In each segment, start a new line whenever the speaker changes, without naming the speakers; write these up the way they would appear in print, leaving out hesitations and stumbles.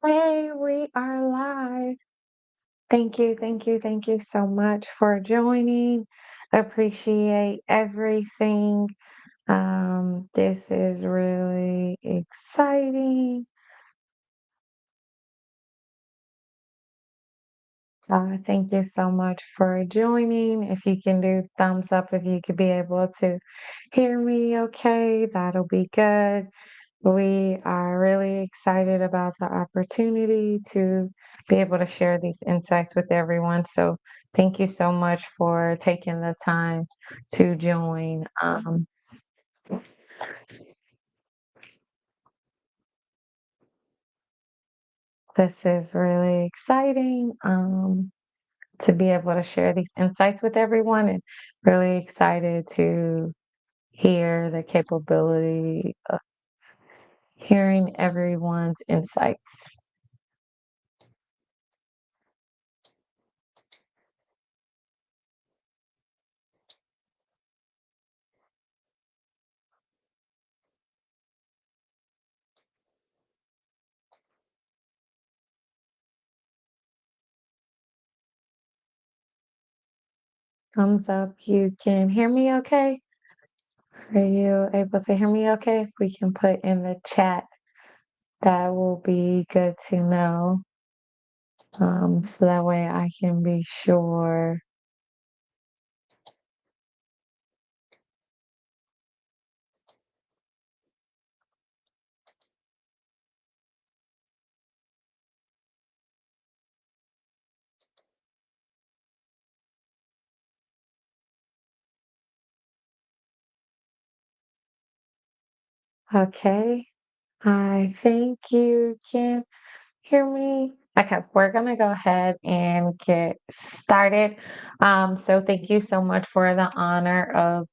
Hey, we are live. Thank you so much for joining. Appreciate everything. This is really exciting. Thank you so much for joining. If you can do thumbs up, if you could be able to hear me okay, that'll be good. We are really excited about the opportunity to be able to share these insights with everyone. So, thank you so much for taking the time to join. This is really exciting to be able to share these insights with everyone, and really excited to hear the capability of hearing everyone's insights. Thumbs up, you can hear me okay? Are you able to hear me okay? If we can put in the chat, that will be good to know. So that way I can be sure. Okay, I think you can hear me. Okay, we're gonna go ahead and get started. So thank you so much for the honor of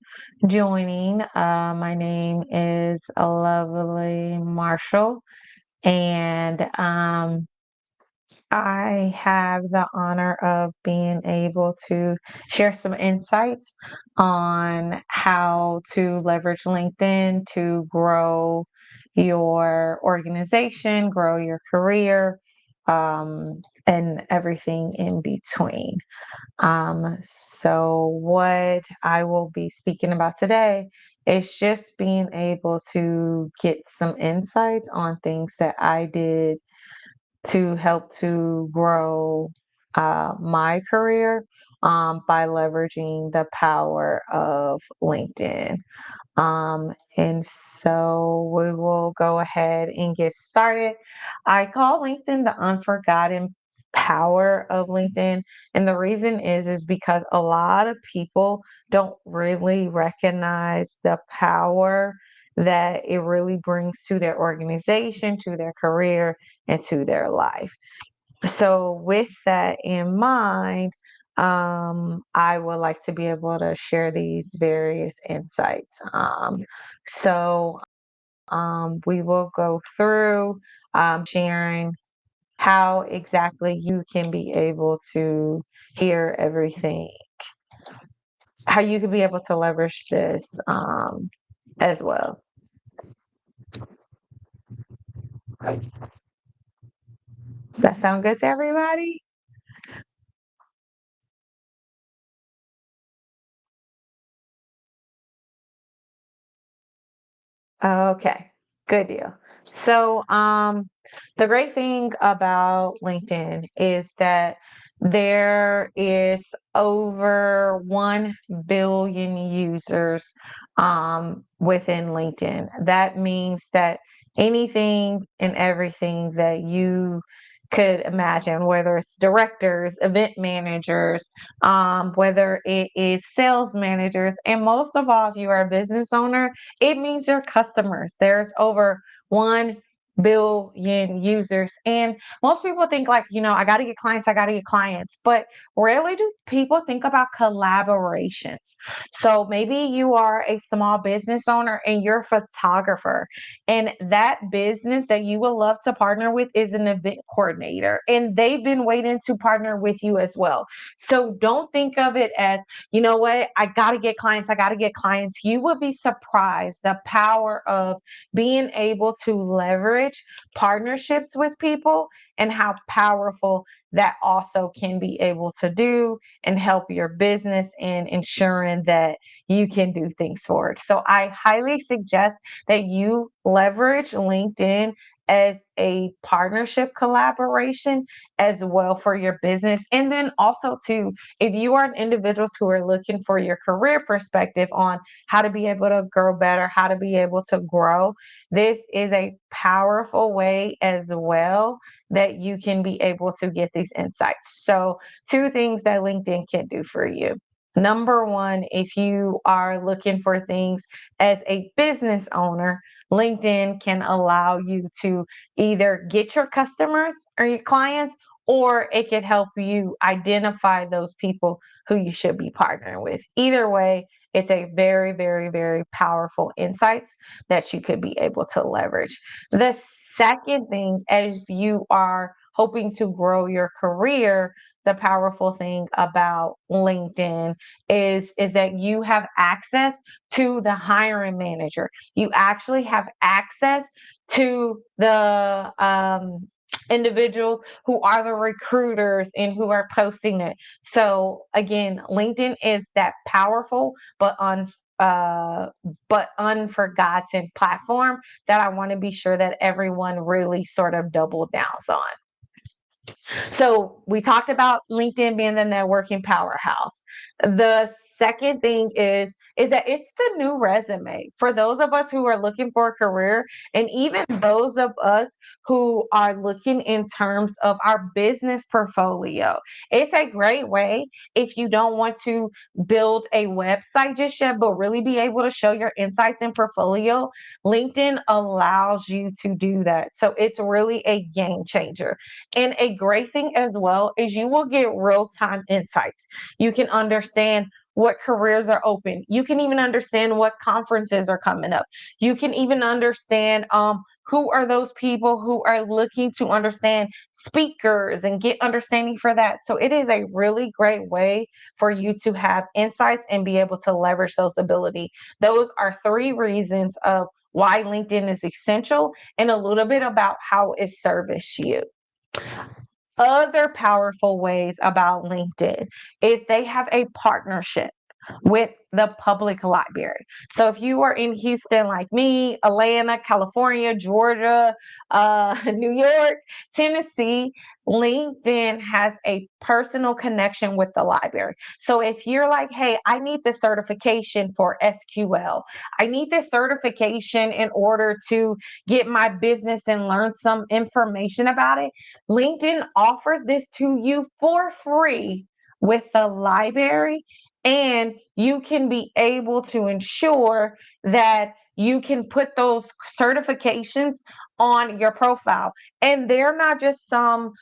joining. My name is Lovely Marshall, and I have the honor of being able to share some insights on how to leverage LinkedIn to grow your organization, grow your career, and everything in between. So, what I will be speaking about today is just being able to get some insights on things that I did to help to grow my career by leveraging the power of LinkedIn. And so we will go ahead and get started. I call LinkedIn the unforgotten power of LinkedIn. And the reason is because a lot of people don't really recognize the power that it really brings to their organization, to their career, and to their life. So, with that in mind, I would like to be able to share these various insights. So, we will go through sharing how exactly you can be able to hear everything, how you can be able to leverage this as well. Does that sound good to everybody? Okay, good deal. So, the great thing about LinkedIn is that there is over 1 billion users within LinkedIn. That means that anything and everything that you could imagine, whether it's directors, event managers, whether it is sales managers, and most of all, if you are a business owner, it means your customers. There's over 1 billion users. And most people think like, I got to get clients, I got to get clients, but rarely do people think about collaborations. So maybe you are a small business owner and you're a photographer, and that business that you would love to partner with is an event coordinator, and they've been waiting to partner with you as well. So don't think of it as, you know what, I got to get clients, I got to get clients. You would be surprised the power of being able to leverage partnerships with people and how powerful that also can be able to do and help your business in ensuring that you can do things forward. So I highly suggest that you leverage LinkedIn as a partnership collaboration as well for your business. And then also too, if you are individuals who are looking for your career perspective on how to be able to grow better, how to be able to grow, this is a powerful way as well that you can be able to get these insights. So, two things that LinkedIn can do for you. Number one, if you are looking for things as a business owner, LinkedIn can allow you to either get your customers or your clients, or it could help you identify those people who you should be partnering with. Either way, it's a very, very, very powerful insights that you could be able to leverage. The second thing, as you are hoping to grow your career, the powerful thing about LinkedIn is that you have access to the hiring manager. You actually have access to the individuals who are the recruiters and who are posting it. So again, LinkedIn is that powerful but unforgotten platform that I want to be sure that everyone really sort of double downs on. So we talked about LinkedIn being the networking powerhouse. The second thing is that it's the new resume for those of us who are looking for a career, and even those of us who are looking in terms of our business portfolio. It's a great way if you don't want to build a website just yet, but really be able to show your insights and portfolio. LinkedIn allows you to do that. So it's really a game changer. And a great thing as well is you will get real time insights. You can understand what careers are open. You can even understand what conferences are coming up. You can even understand who are those people who are looking to understand speakers and get understanding for that. So it is a really great way for you to have insights and be able to leverage those ability. Those are three reasons of why LinkedIn is essential and a little bit about how it services you. Other powerful ways about LinkedIn is they have a partnership with the public library. So if you are in Houston like me, Atlanta, California, Georgia, New York, Tennessee, LinkedIn has a personal connection with the library. So if you're like, hey, I need this certification for SQL, I need this certification in order to get my business and learn some information about it, LinkedIn offers this to you for free with the library, and you can be able to ensure that you can put those certifications on your profile. And they're not just some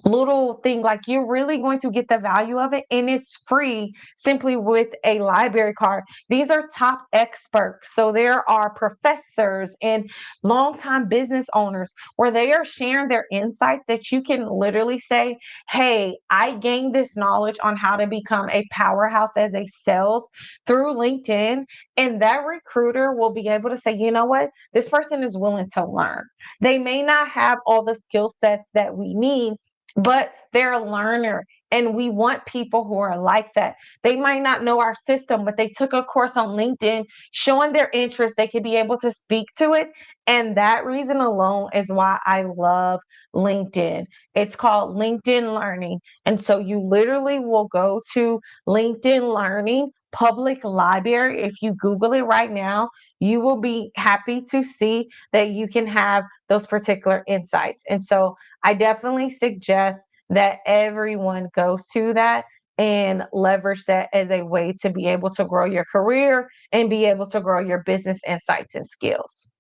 little thing, like you're really going to get the value of it, and it's free simply with a library card. These are top experts, so there are professors and longtime business owners where they are sharing their insights that you can literally say, hey, I gained this knowledge on how to become a powerhouse as a sales through LinkedIn, and that recruiter will be able to say, you know what, this person is willing to learn. They may not have all the skill sets that we need, but they're a learner, and we want people who are like that. They might not know our system, but they took a course on LinkedIn showing their interest. They could be able to speak to it. And that reason alone is why I love LinkedIn. It's called LinkedIn Learning. And so you literally will go to LinkedIn Learning public library. If you Google it right now, you will be happy to see that you can have those particular insights. And so I definitely suggest that everyone goes to that and leverage that as a way to be able to grow your career and be able to grow your business insights and skills.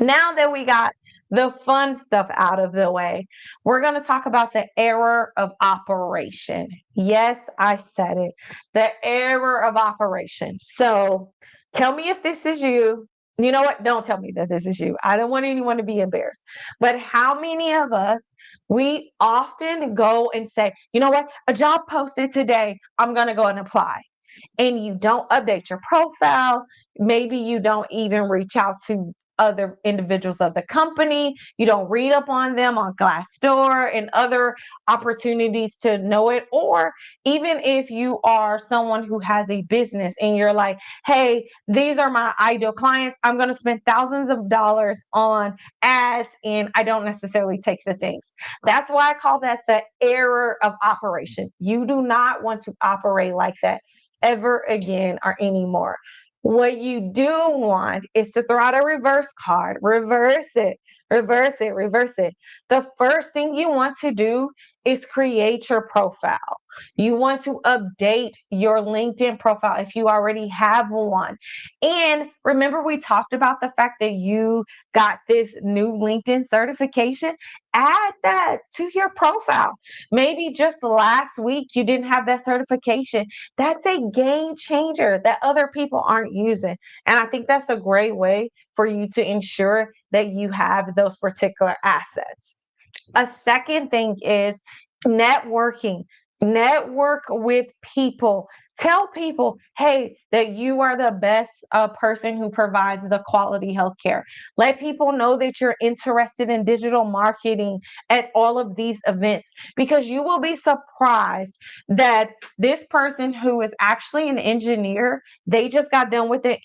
Now that we got the fun stuff out of the way, we're going to talk about the error of operation. Yes, I said it. The error of operation. So tell me if this is you. You know what? Don't tell me that this is you. I don't want anyone to be embarrassed. But how many of us, we often go and say, you know what? A job posted today. I'm going to go and apply, and you don't update your profile. Maybe you don't even reach out to other individuals of the company. You don't read up on them on Glassdoor and other opportunities to know it. Or even if you are someone who has a business and you're like, hey, these are my ideal clients, I'm going to spend thousands of dollars on ads, and I don't necessarily take the things. That's why I call that the error of operation. You do not want to operate like that ever again or anymore. What you do want is to throw out a reverse card, reverse it, reverse it, reverse it. The first thing you want to do is create your profile. You want to update your LinkedIn profile if you already have one. And remember, we talked about the fact that you got this new LinkedIn certification. Add that to your profile. Maybe just last week you didn't have that certification. That's a game changer that other people aren't using. And I think that's a great way for you to ensure that you have those particular assets. A second thing is networking. Network with people. Tell people, hey, that you are the best person who provides the quality healthcare. Let people know that you're interested in digital marketing at all of these events, because you will be surprised that this person who is actually an engineer, they just got done with the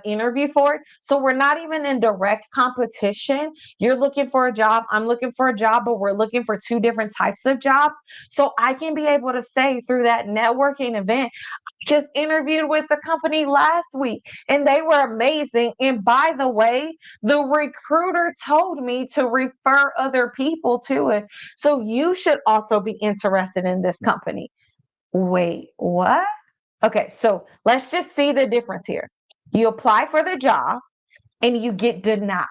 interview for it. So we're not even in direct competition. You're looking for a job, I'm looking for a job, but we're looking for two different types of jobs. So I can be able to say through that networking event, I just interviewed with the company last week and they were amazing. And by the way, the recruiter told me to refer other people to it. So you should also be interested in this company. Wait, what? Okay, so let's just see the difference here. You apply for the job and you get denied.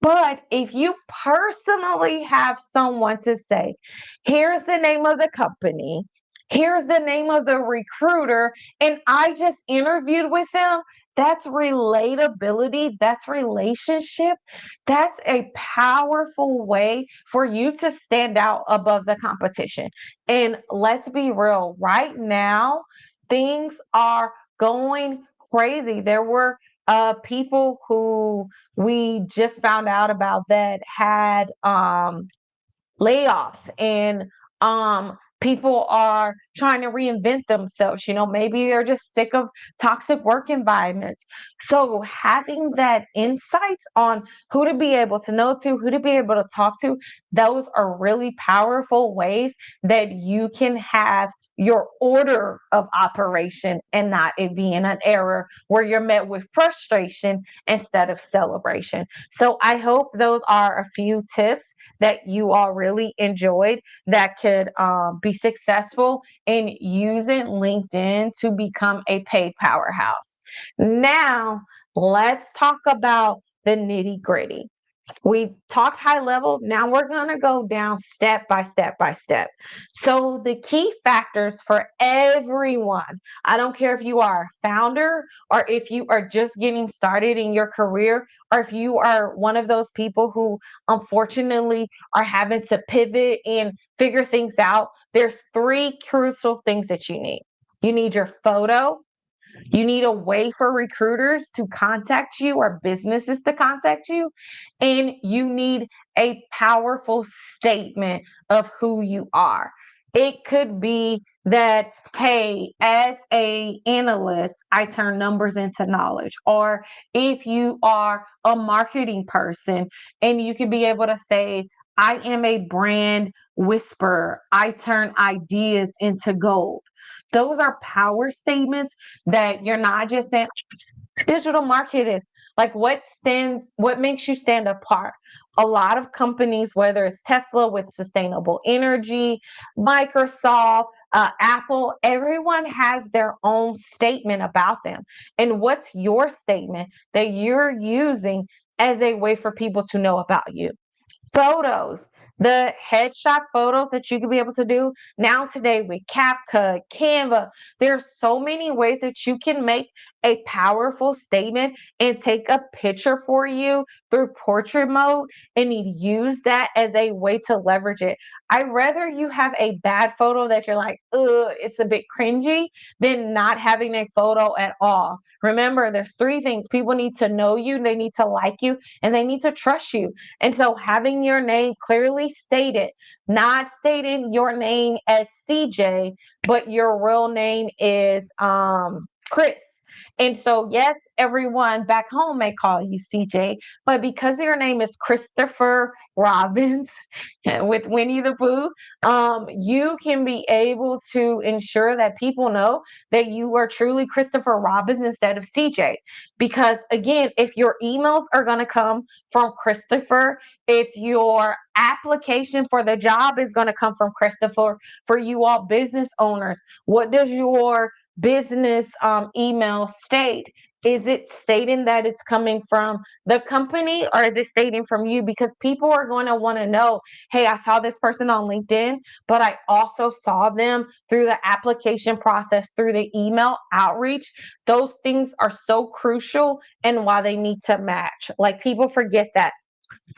But if you personally have someone to say, here's the name of the company, here's the name of the recruiter, and I just interviewed with them, that's relatability, that's relationship, that's a powerful way for you to stand out above the competition. And let's be real, right now, things are going crazy. There were people who we just found out about that had layoffs, and people are trying to reinvent themselves. Maybe they're just sick of toxic work environments. So having that insights on who to be able to know to, who to be able to talk to, those are really powerful ways that you can have your order of operation and not it being an error where you're met with frustration instead of celebration. So I hope those are a few tips that you all really enjoyed that could be successful in using LinkedIn to become a paid powerhouse. Now, let's talk about the nitty gritty. We talked high level. Now we're going to go down step by step by step. So, the key factors for everyone, I don't care if you are a founder or if you are just getting started in your career, or if you are one of those people who unfortunately are having to pivot and figure things out, there's three crucial things that you need. You need your photo, you need a way for recruiters to contact you or businesses to contact you. And you need a powerful statement of who you are. It could be that, hey, as a analyst, I turn numbers into knowledge. Or if you are a marketing person, and you can be able to say, I am a brand whisperer. I turn ideas into gold. Those are power statements that you're not just saying digital marketers. Like, what makes you stand apart? A lot of companies, whether it's Tesla with sustainable energy, Microsoft, Apple, everyone has their own statement about them. And what's your statement that you're using as a way for people to know about you. Photos, the headshot photos that you can be able to do now today with CapCut, Canva. There's so many ways that you can make a powerful statement and take a picture for you through portrait mode and use that as a way to leverage it. I'd rather you have a bad photo that you're like, ugh, it's a bit cringy, than not having a photo at all. Remember, there's three things. People need to know you, they need to like you, and they need to trust you. And so having your name clearly stated, not stating your name as CJ, but your real name is Chris. And so, yes, everyone back home may call you CJ, but because your name is Christopher Robbins with Winnie the Pooh, you can be able to ensure that people know that you are truly Christopher Robbins instead of CJ. Because again, if your emails are going to come from Christopher, if your application for the job is going to come from Christopher, for you all business owners, what does your business email state? Is it stating that it's coming from the company, or is it stating from you? Because people are going to want to know, hey, I saw this person on LinkedIn, but I also saw them through the application process, through the email outreach. Those things are so crucial and why they need to match. Like, people forget that.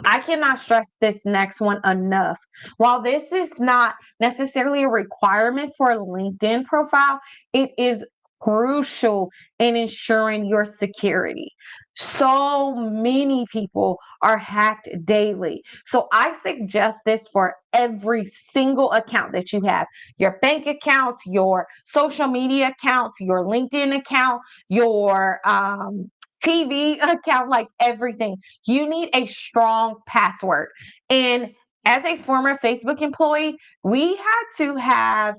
I cannot stress this next one enough. While this is not necessarily a requirement for a LinkedIn profile, it is crucial in ensuring your security. So many people are hacked daily. So I suggest this for every single account that you have: your bank accounts, your social media accounts, your LinkedIn account, your TV account, like everything. You need a strong password. And as a former Facebook employee, we had to have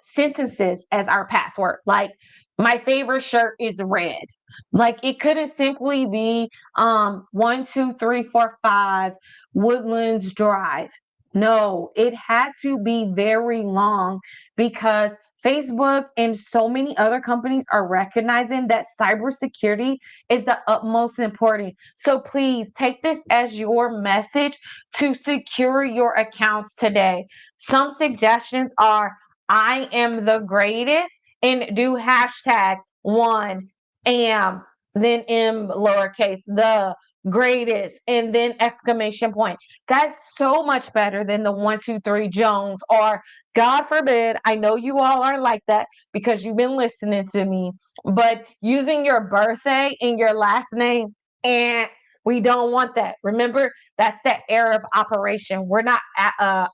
sentences as our password. Like, my favorite shirt is red. Like, it couldn't simply be 1, 2, 3, 4, 5 Woodlands Drive. No, it had to be very long, because Facebook and so many other companies are recognizing that cybersecurity is the utmost important. So please take this as your message to secure your accounts today. Some suggestions are: I am the greatest, and do hashtag one am, then M lowercase, the greatest, and then exclamation point. That's so much better than the 1, 2, 3 Jones, or God forbid, I know you all are like that because you've been listening to me, but using your birthday in your last name, and we don't want that. Remember, that's that era of operation. We're not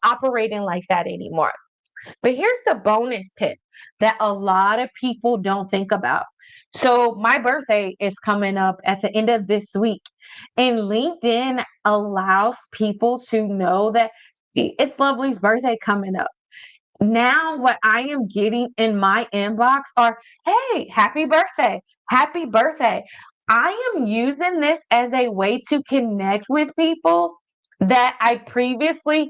operating like that anymore. But here's the bonus tip that a lot of people don't think about. So, my birthday is coming up at the end of this week, and LinkedIn allows people to know that it's Lovely's birthday coming up. Now, what I am getting in my inbox are, hey, happy birthday, happy birthday. I am using this as a way to connect with people that I previously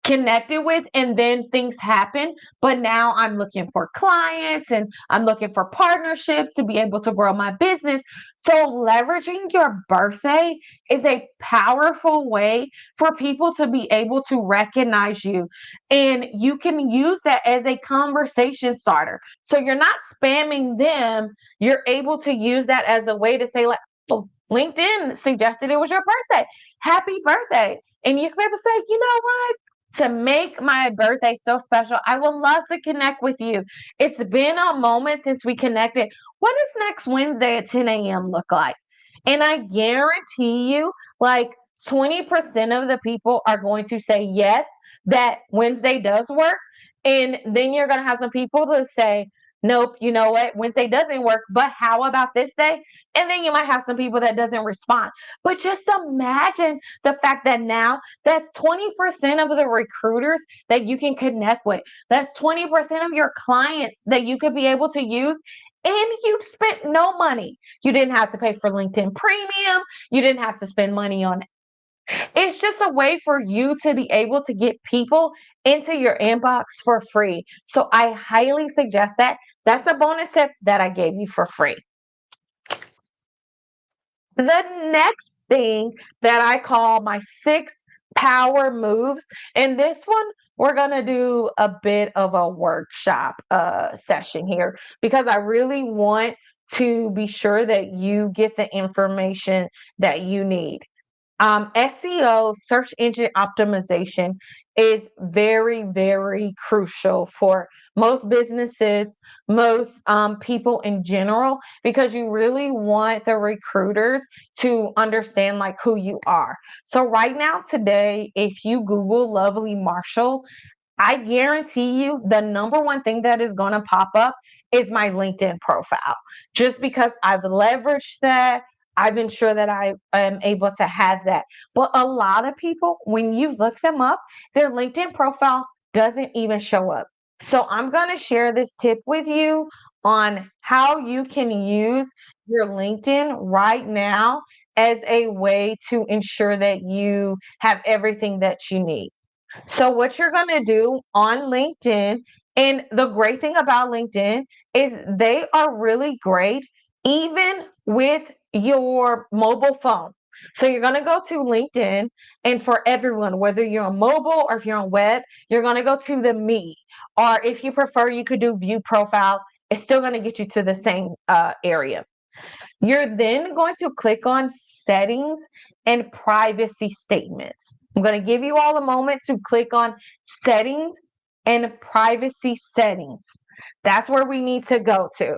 connected with, and then things happen, but now I'm looking for clients and I'm looking for partnerships to be able to grow my business. So leveraging your birthday is a powerful way for people to be able to recognize you, and you can use that as a conversation starter. So you're not spamming them, you're able to use that as a way to say, like, oh, LinkedIn suggested it was your birthday, happy birthday. And you can be able to say, you know what, to make my birthday so special, I would love to connect with you. It's been a moment since we connected. What does next Wednesday at 10 a.m. look like? And I guarantee you, like, 20% of the people are going to say yes, that Wednesday does work. And then you're going to have some people to say, nope, you know what, Wednesday doesn't work, but how about this day? And then you might have some people that doesn't respond. But just imagine the fact that now that's 20% of the recruiters that you can connect with. That's 20% of your clients that you could be able to use. And you spent no money. You didn't have to pay for LinkedIn Premium. You didn't have to spend money on it. It's just a way for you to be able to get people into your inbox for free. So I highly suggest that. That's a bonus tip that I gave you for free. The next thing that I call my 6 power moves, and this one we're going to do a bit of a workshop session here because I really want to be sure that you get the information that you need. SEO, search engine optimization, is very, very crucial for most businesses, most people in general, because you really want the recruiters to understand like who you are. So right now, today, if you Google Lovely Marshall, I guarantee you the number one thing that is going to pop up is my LinkedIn profile, just because I've leveraged that. I've ensured that I am able to have that. But a lot of people, when you look them up, their LinkedIn profile doesn't even show up. So I'm going to share this tip with you on how you can use your LinkedIn right now as a way to ensure that you have everything that you need. So, what you're going to do on LinkedIn, and the great thing about LinkedIn is they are really great even with your mobile phone. So, you're going to go to LinkedIn, and for everyone, whether you're on mobile or if you're on web, you're going to go to the me. Or if you prefer, you could do view profile. It's still going to get you to the same area. You're then going to click on settings and privacy statements. I'm going to give you all a moment to click on settings and privacy settings. That's where we need to go to.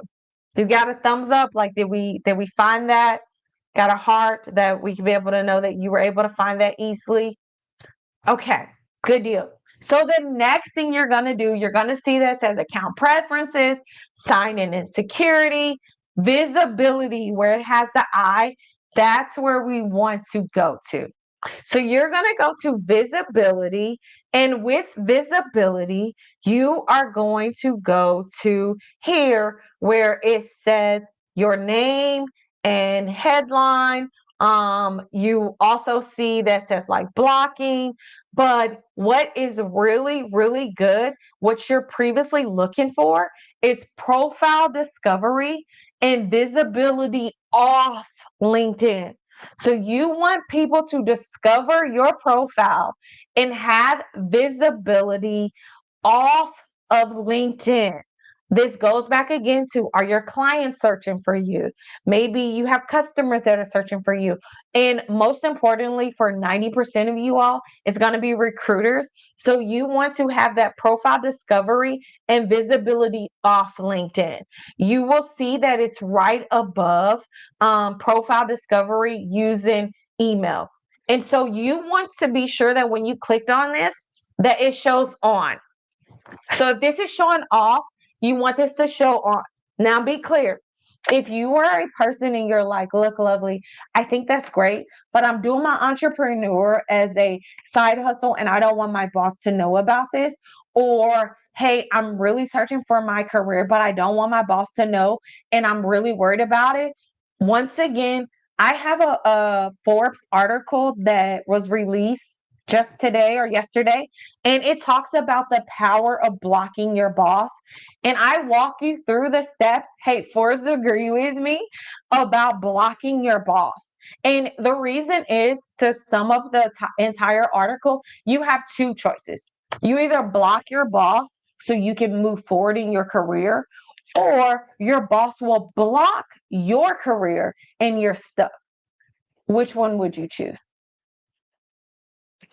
You got a thumbs up? Like, did we find that? Got a heart that we can be able to know that you were able to find that easily? Okay, good deal. So the next thing you're going to do, you're going to see this as account preferences, sign in and security, visibility, where it has the I. That's where we want to go to. So you're going to go to visibility, and with visibility, you are going to go to here where it says your name and headline. You also see that says like blocking, but what is really, really good, what you're previously looking for is profile discovery and visibility off LinkedIn. So you want people to discover your profile and have visibility off of LinkedIn. This goes back again to, are your clients searching for you? Maybe you have customers that are searching for you. And most importantly, for 90% of you all, it's going to be recruiters. So you want to have that profile discovery and visibility off LinkedIn. You will see that it's right above profile discovery using email. And so you want to be sure that when you clicked on this, that it shows on. So if this is showing off, you want this to show on. Now be clear. If you are a person and you're like, look, Lovely, I think that's great, but I'm doing my entrepreneur as a side hustle and I don't want my boss to know about this. Or, hey, I'm really searching for my career, but I don't want my boss to know and I'm really worried about it. Once again, I have a Forbes article that was released just today or yesterday, and it talks about the power of blocking your boss. And I walk you through the steps. Hey, Forbes agree with me about blocking your boss. And the reason is, to sum up the entire article, you have two choices. You either block your boss so you can move forward in your career, or your boss will block your career and you're stuck. Which one would you choose?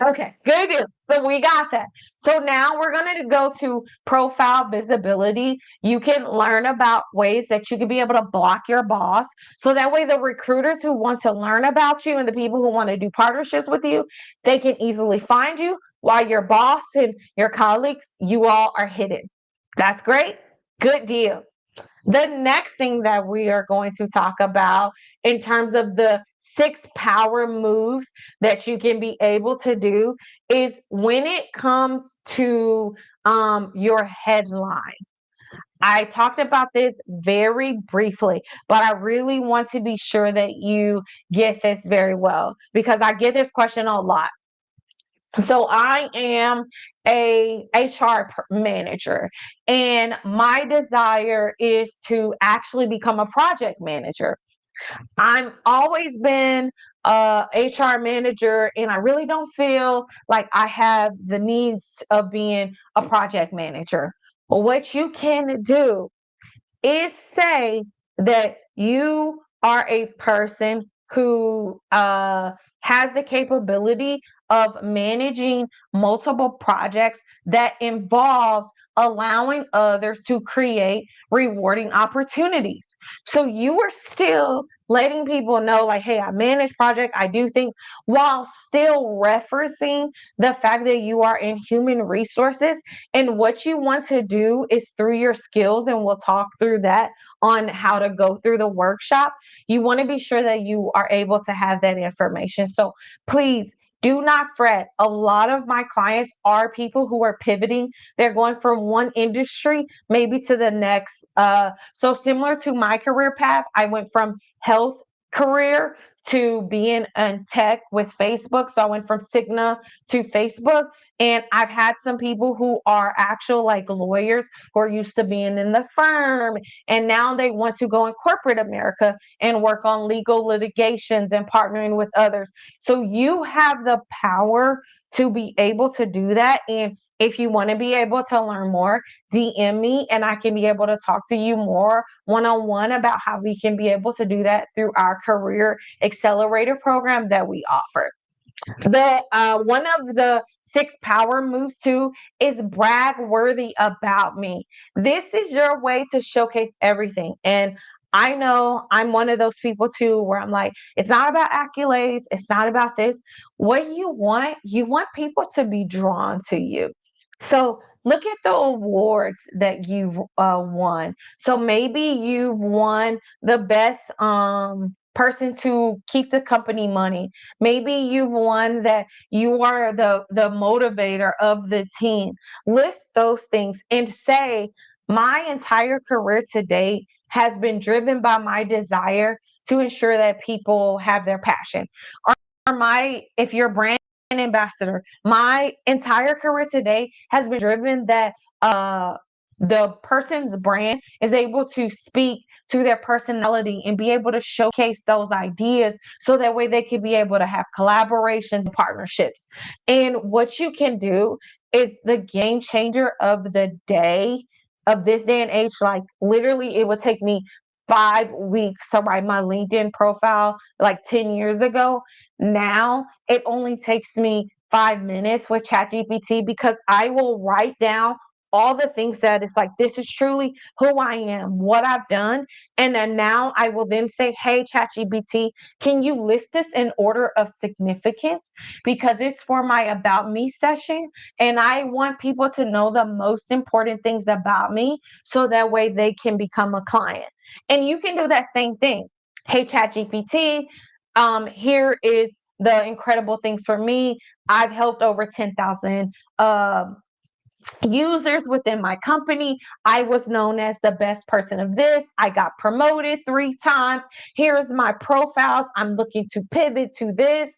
Okay, good deal. So we got that. So now we're going to go to profile visibility. You can learn about ways that you can be able to block your boss. So that way, the recruiters who want to learn about you and the people who want to do partnerships with you, they can easily find you, while your boss and your colleagues, you all are hidden. That's great. Good deal. The next thing that we are going to talk about in terms of the 6 power moves that you can be able to do is when it comes to your headline. I talked about this very briefly, but I really want to be sure that you get this very well because I get this question a lot. So I am a HR manager, and my desire is to actually become a project manager. I'm always been a HR manager, and I really don't feel like I have the needs of being a project manager. But what you can do is say that you are a person who has the capability of managing multiple projects that involves allowing others to create rewarding opportunities. So you are still letting people know, like, hey, I manage project, I do things, while still referencing the fact that you are in human resources. And what you want to do is, through your skills, and we'll talk through that on how to go through the workshop, you want to be sure that you are able to have that information. So please do not fret. A lot of my clients are people who are pivoting. They're going from one industry maybe to the next. So similar to my career path, I went from health career to being in tech with Facebook. So I went from Cigna to Facebook. And I've had some people who are actual like lawyers who are used to being in the firm, and now they want to go in corporate America and work on legal litigations and partnering with others. So you have the power to be able to do that. And if you want to be able to learn more, DM me and I can be able to talk to you more one-on-one about how we can be able to do that through our career accelerator program that we offer. The one of the six power moves too is brag worthy about me. This is your way to showcase everything. And I know I'm one of those people too, where I'm like, it's not about accolades, it's not about this. What you want people to be drawn to you. So look at the awards that you've won. So maybe you've won the best person to keep the company money. Maybe you've won that you are the motivator of the team. List those things and say, my entire career to date has been driven by my desire to ensure that people have their passion. Or if you're a brand ambassador, my entire career today has been driven that the person's brand is able to speak to their personality and be able to showcase those ideas, so that way they can be able to have collaborations, partnerships. And what you can do is the game changer of the day, of this day and age. Like, literally, it would take me 5 weeks to write my LinkedIn profile like 10 years ago. Now it only takes me 5 minutes with ChatGPT, because I will write down all the things that it's like, this is truly who I am, what I've done. And then now I will then say, hey, ChatGPT, can you list this in order of significance? Because it's for my About Me session. And I want people to know the most important things about me, so that way they can become a client. And you can do that same thing. Hey, ChatGPT, here is the incredible things for me. I've helped over 10,000 users within my company. I was known as the best person of this. I got promoted 3 times. Here's my profiles. I'm looking to pivot to this.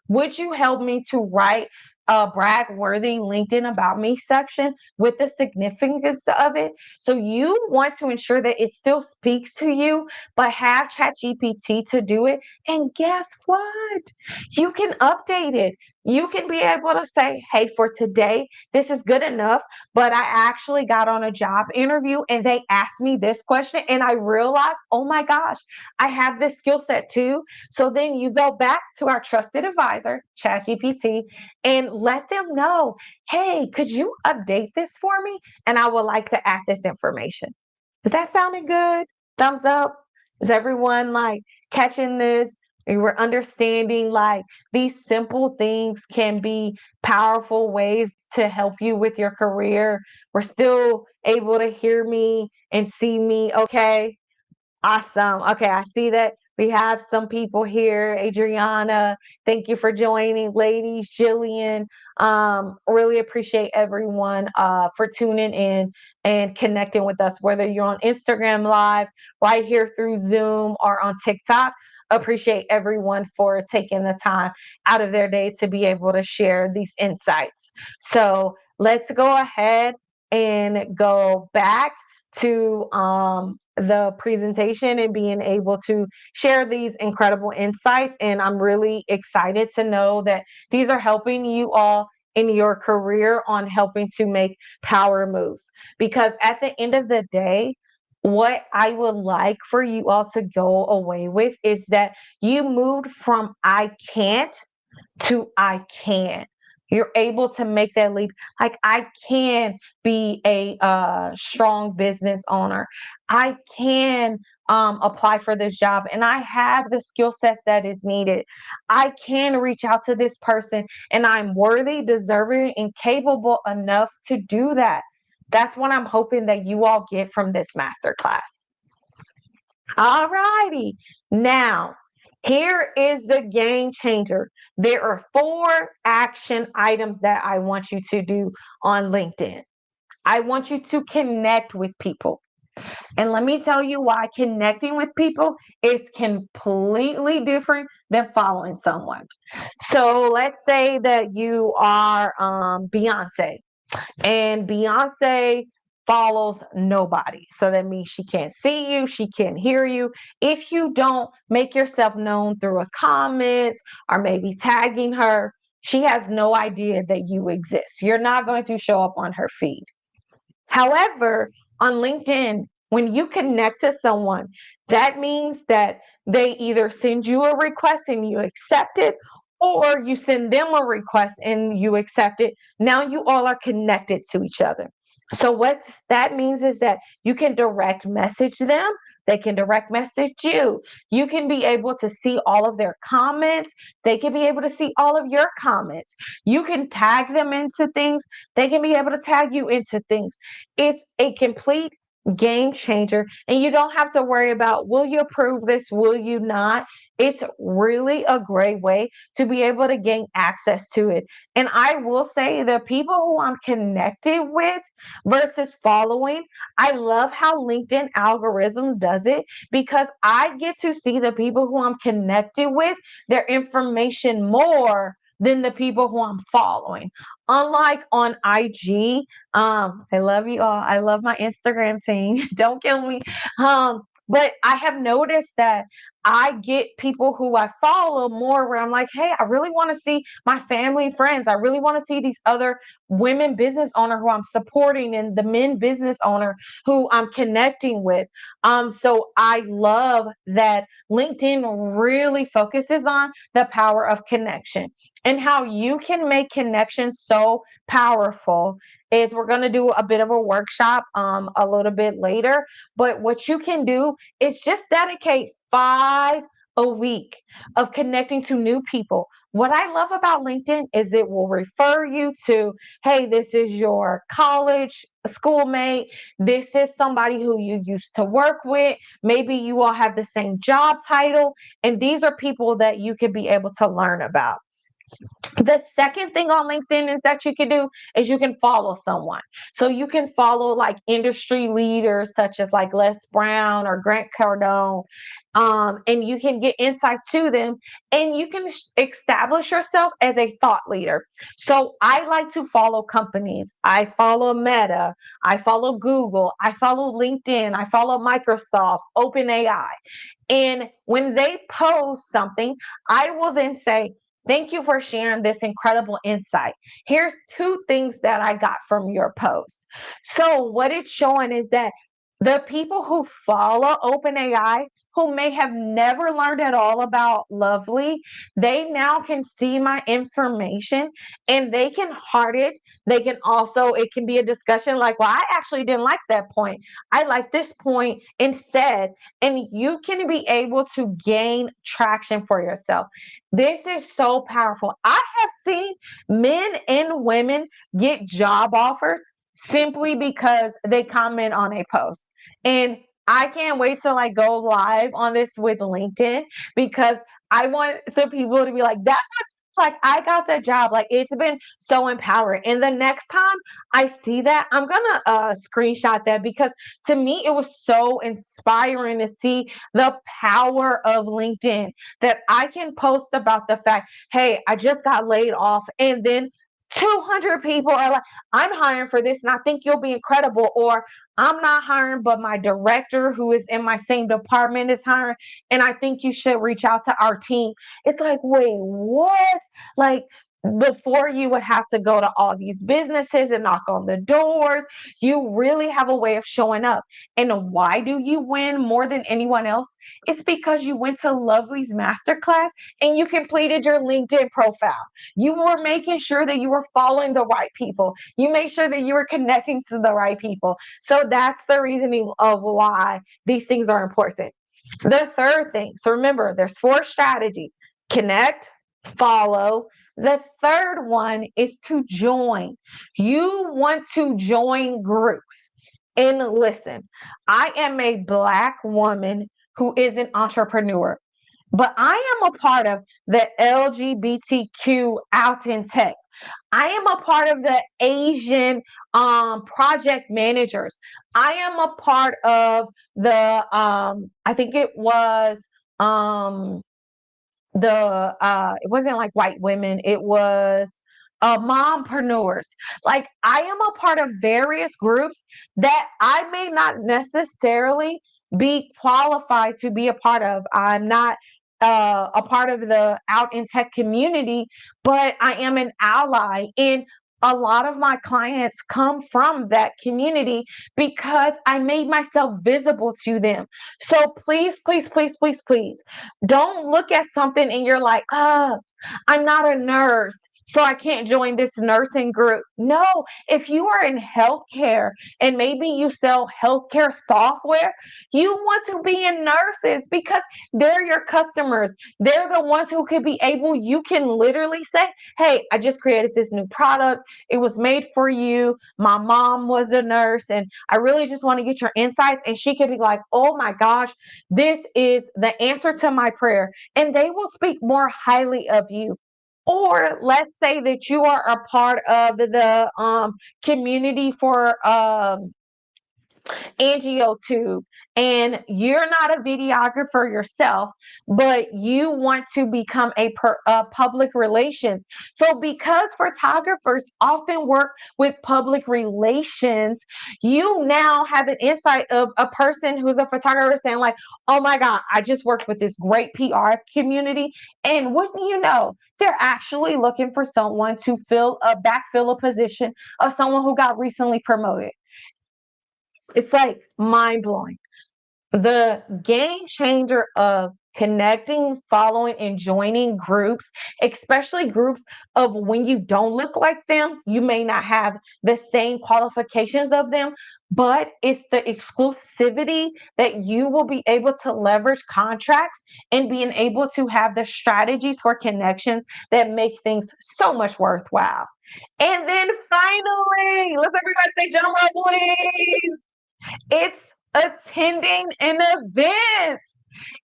Would you help me to write a brag worthy LinkedIn About Me section with the significance of it? So you want to ensure that it still speaks to you, but have ChatGPT to do it. And guess what? You can update it. You can be able to say, hey, for today, this is good enough, but I actually got on a job interview and they asked me this question, and I realized, oh my gosh, I have this skill set too. So then you go back to our trusted advisor, ChatGPT, and let them know, hey, could you update this for me? And I would like to add this information. Is that sounding good? Thumbs up? Is everyone like catching this? And we're understanding like these simple things can be powerful ways to help you with your career. We're still able to hear me and see me. Okay. Awesome. Okay, I see that we have some people here. Adriana, thank you for joining. Ladies, Jillian, really appreciate everyone for tuning in and connecting with us, whether you're on Instagram Live, right here through Zoom, or on TikTok. Appreciate everyone for taking the time out of their day to be able to share these insights. So let's go ahead and go back to the presentation and being able to share these incredible insights. And I'm really excited to know that these are helping you all in your career on helping to make power moves. Because at the end of the day, what I would like for you all to go away with is that you moved from I can't to I can. You're able to make that leap. Like, I can be a strong business owner. I can apply for this job, and I have the skill sets that is needed. I can reach out to this person, and I'm worthy, deserving, and capable enough to do that. That's what I'm hoping that you all get from this masterclass. All righty. Now, here is the game changer. There are 4 action items that I want you to do on LinkedIn. I want you to connect with people. And let me tell you why connecting with people is completely different than following someone. So let's say that you are Beyonce, and Beyonce follows nobody. So that means she can't see you, she can't hear you. If you don't make yourself known through a comment or maybe tagging her, she has no idea that you exist. You're not going to show up on her feed. However, on LinkedIn, when you connect to someone, that means that they either send you a request and you accept it, or you send them a request and you accept it. Now you all are connected to each other. So what that means is that you can direct message them. They can direct message you. You can be able to see all of their comments. They can be able to see all of your comments. You can tag them into things. They can be able to tag you into things. It's a complete game changer, and you don't have to worry about, will you approve this, will you not. It's really a great way to be able to gain access to it. And I will say, the people who I'm connected with versus following, I love how LinkedIn algorithm does it, because I get to see the people who I'm connected with, their information more than the people who I'm following. Unlike on IG, I love you all. I love my Instagram team. Don't kill me. But I have noticed that I get people who I follow more where I'm like, hey, I really want to see my family and friends. I really want to see these other women business owner who I'm supporting, and the men business owner who I'm connecting with. So I love that LinkedIn really focuses on the power of connection, and how you can make connections so powerful is, we're going to do a bit of a workshop a little bit later. But what you can do is just dedicate 5 a week of connecting to new people. What I love about LinkedIn is it will refer you to, hey, this is your college schoolmate. This is somebody who you used to work with. Maybe you all have the same job title. And these are people that you can be able to learn about. The second thing on LinkedIn is that you can do is you can follow someone. So you can follow like industry leaders such as like Les Brown or Grant Cardone. And you can get insights to them, and you can establish yourself as a thought leader. So I like to follow companies. I follow Meta, I follow Google, I follow LinkedIn, I follow Microsoft, OpenAI. And when they post something, I will then say, thank you for sharing this incredible insight. Here's 2 things that I got from your post. So, what it's showing is that the people who follow OpenAI, who may have never learned at all about Lovely, they now can see my information and they can heart it. They can also, it can be a discussion like, well, I actually didn't like that point. I like this point instead. And you can be able to gain traction for yourself. This is so powerful. I have seen men and women get job offers simply because they comment on a post. And I can't wait to like go live on this with LinkedIn, because I want the people to be like, that was like, I got the job. Like, it's been so empowering. And the next time I see that, I'm gonna screenshot that, because to me it was so inspiring to see the power of LinkedIn, that I can post about the fact, hey, I just got laid off, and then 200 people are like, I'm hiring for this and I think you'll be incredible. Or I'm not hiring, but my director who is in my same department is hiring and I think you should reach out to our team. It's like, wait, what? Like, before you would have to go to all these businesses and knock on the doors, you really have a way of showing up. And why do you win more than anyone else? It's because you went to Lovely's masterclass and you completed your LinkedIn profile. You were making sure that you were following the right people. You made sure that you were connecting to the right people. So that's the reasoning of why these things are important. The third thing, so remember, there's 4 strategies: connect, follow. The third one is to join. You want to join groups. And listen, I am a Black woman who is an entrepreneur, but I am a part of the LGBTQ out in tech. I am a part of the Asian project managers. I am a part of the I think it was um the it wasn't like white women, it was mompreneurs. Like, I am a part of various groups that I may not necessarily be qualified to be a part of. I'm not a part of the out in tech community, but I am an ally. And a lot of my clients come from that community because I made myself visible to them. So please, please, please, please, please don't look at something and you're like, I'm not a nurse, so I can't join this nursing group. No, if you are in healthcare and maybe you sell healthcare software, you want to be in nurses because they're your customers. They're the ones who could be able, you can literally say, hey, I just created this new product. It was made for you. My mom was a nurse and I really just want to get your insights. And she could be like, oh my gosh, this is the answer to my prayer. And they will speak more highly of you. Or let's say that you are a part of the community for AngioTube, and you're not a videographer yourself, but you want to become a public relations. So, because photographers often work with public relations, you now have an insight of a person who's a photographer saying, like, "Oh my God, I just worked with this great PR community," and wouldn't you know, they're actually looking for someone to backfill a position of someone who got recently promoted. It's like mind blowing. The game changer of connecting, following, and joining groups, especially groups of when you don't look like them, you may not have the same qualifications of them, but it's the exclusivity that you will be able to leverage contracts and being able to have the strategies for connections that make things so much worthwhile. And then finally, let's everybody say drum roll, please. It's attending an event.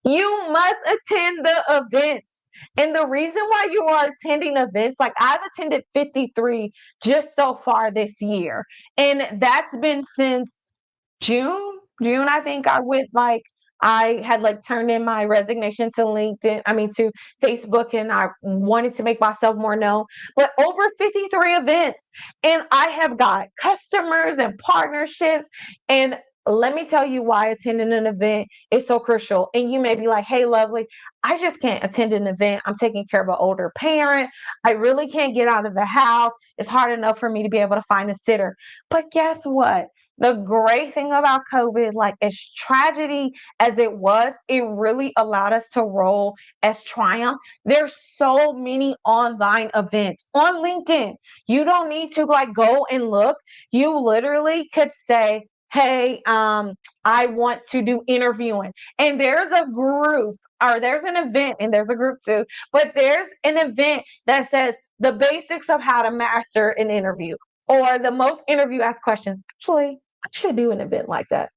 You must attend the events. And the reason why you are attending events, like I've attended 53 just so far this year. And that's been since June. June, I think I went like I had like turned in my resignation to to Facebook, and I wanted to make myself more known. But over 53 events, and I have got customers and partnerships. And let me tell you why attending an event is so crucial. And you may be like, hey, lovely, I just can't attend an event. I'm taking care of an older parent. I really can't get out of the house. It's hard enough for me to be able to find a sitter. But guess what? The great thing about COVID, like as tragedy as it was, it really allowed us to roll as triumph. There's so many online events on LinkedIn. You don't need to like go and look. You literally could say, hey, I want to do interviewing. And there's a group, or there's an event, and there's a group too, but there's an event that says the basics of how to master an interview or the most interview asked questions. Actually, I should do an event like that.